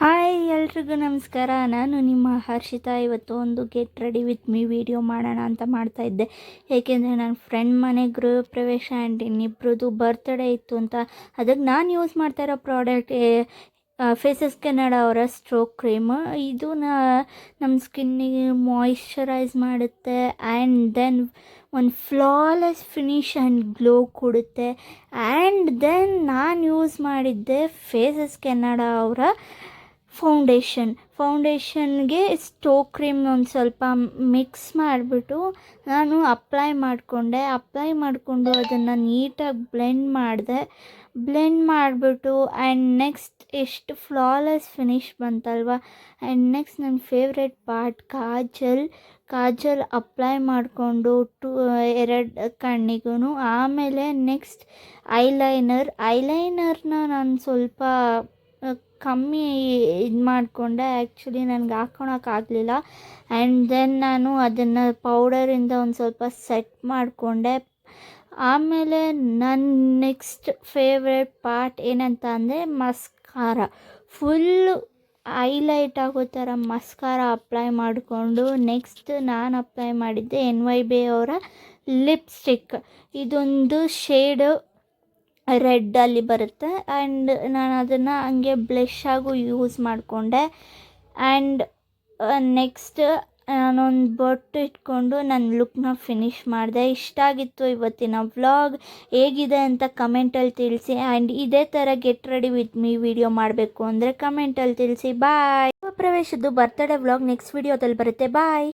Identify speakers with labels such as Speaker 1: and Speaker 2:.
Speaker 1: Hi ಎಲ್ರಿಗೂ ನಮಸ್ಕಾರ. ನಾನು ನಿಮ್ಮ ಹರ್ಷಿತಾ. ಇವತ್ತು ಒಂದು get ready with me video ಮಾಡೋಣ ಅಂತ ಮಾಡ್ತಾಯಿದ್ದೆ. ಏಕೆಂದರೆ ನನ್ನ ಫ್ರೆಂಡ್ ಮನೆ ಗೃಹ ಪ್ರವೇಶ ಆ್ಯಂಡ್ ಇನ್ನಿಬ್ರದ್ದು ಬರ್ತ್ಡೇ ಇತ್ತು ಅಂತ. ಅದಕ್ಕೆ ನಾನು ಯೂಸ್ ಮಾಡ್ತಾ ಇರೋ ಪ್ರಾಡಕ್ಟ್ ಫೇಸಸ್ ಕೆನಡಾ ಅವರ ಸ್ಟ್ರೋಕ್ ಕ್ರೀಮ್. ಇದು ನಮ್ಮ ಸ್ಕಿನ್ನಿಗೆ ಮಾಯಿಶ್ಚರೈಸ್ ಮಾಡುತ್ತೆ ಆ್ಯಂಡ್ ದೆನ್ ಒಂದು ಫ್ಲಾಲೆಸ್ ಫಿನಿಶ್ ಆ್ಯಂಡ್ ಗ್ಲೋ ಕೊಡುತ್ತೆ. ಆ್ಯಂಡ್ ದೆನ್ ನಾನು ಯೂಸ್ ಮಾಡಿದ್ದೆ ಫೇಸಸ್ ಕೆನಡಾ ಅವರ ಫೌಂಡೇಶನ್ಗೆ ಸ್ಟೋಕ್ ಕ್ರೀಮ್ ಒಂದು ಸ್ವಲ್ಪ ಮಿಕ್ಸ್ ಮಾಡಿಬಿಟ್ಟು ನಾನು ಅಪ್ಲೈ ಮಾಡಿಕೊಂಡು ಅದನ್ನು ನೀಟಾಗಿ ಬ್ಲೆಂಡ್ ಮಾಡಿಬಿಟ್ಟು ಆ್ಯಂಡ್ ನೆಕ್ಸ್ಟ್ ಎಷ್ಟು ಫ್ಲಾಲೆಸ್ ಫಿನಿಶ್ ಬಂತಲ್ವ. ಆ್ಯಂಡ್ ನೆಕ್ಸ್ಟ್ ನನ್ನ ಫೇವ್ರೆಟ್ ಪಾರ್ಟ್ ಕಾಜಲ್ ಅಪ್ಲೈ ಮಾಡಿಕೊಂಡು ಎರಡು ಕಣ್ಣಿಗೂ. ಆಮೇಲೆ ನೆಕ್ಸ್ಟ್ ಐಲೈನರ್ನ ನಾನು ಸ್ವಲ್ಪ ಕಮ್ಮಿ ಇದು ಮಾಡಿಕೊಂಡೆ. ಆ್ಯಕ್ಚುಲಿ ನನಗೆ ಹಾಕ್ಕೊಳಕ್ಕಾಗಲಿಲ್ಲ. ಆ್ಯಂಡ್ ದೆನ್ ನಾನು ಅದನ್ನು ಪೌಡರಿಂದ ಒಂದು ಸ್ವಲ್ಪ ಸೆಟ್ ಮಾಡಿಕೊಂಡೆ. ಆಮೇಲೆ ನನ್ನ ನೆಕ್ಸ್ಟ್ ಫೇವ್ರೆಟ್ ಪಾರ್ಟ್ ಏನಂತ ಅಂದರೆ ಮಸ್ಕಾರ. ಫುಲ್ಲು ಹೈಲೈಟ್ ಆಗೋ ಥರ ಮಸ್ಕಾರ ಅಪ್ಲೈ ಮಾಡಿಕೊಂಡು ನೆಕ್ಸ್ಟ್ ನಾನು ಅಪ್ಲೈ ಮಾಡಿದ್ದೆ NYB ಅವರ ಲಿಪ್ಸ್ಟಿಕ್. ಇದೊಂದು ಶೇಡು ರೆಡ್ಡಲ್ಲಿ ಬರುತ್ತೆ. ಆ್ಯಂಡ್ ನಾನು ಅದನ್ನು ಹಂಗೆ ಬ್ಲಷ್ ಆಗು ಯೂಸ್ ಮಾಡಿಕೊಂಡೆ. ಆ್ಯಂಡ್ ನೆಕ್ಸ್ಟ್ ನಾನೊಂದು ಬೊಟ್ಟು ಇಟ್ಕೊಂಡು ನನ್ನ ಲುಕ್ನ ಫಿನಿಷ್ ಮಾಡಿದೆ. ಇಷ್ಟ ಆಗಿತ್ತು ಇವತ್ತಿನ ವ್ಲಾಗ್. ಹೇಗಿದೆ ಅಂತ ಕಮೆಂಟಲ್ಲಿ ತಿಳಿಸಿ. ಆ್ಯಂಡ್ ಇದೇ ಥರ get ready with me video ಮಾಡಬೇಕು ಅಂದರೆ ಕಮೆಂಟಲ್ಲಿ ತಿಳಿಸಿ. ಬಾಯ್. ಪ್ರವೇಶದ್ದು ಬರ್ತ್ಡೇ ವ್ಲಾಗ್ ನೆಕ್ಸ್ಟ್ ವಿಡಿಯೋದಲ್ಲಿ ಬರುತ್ತೆ. ಬಾಯ್.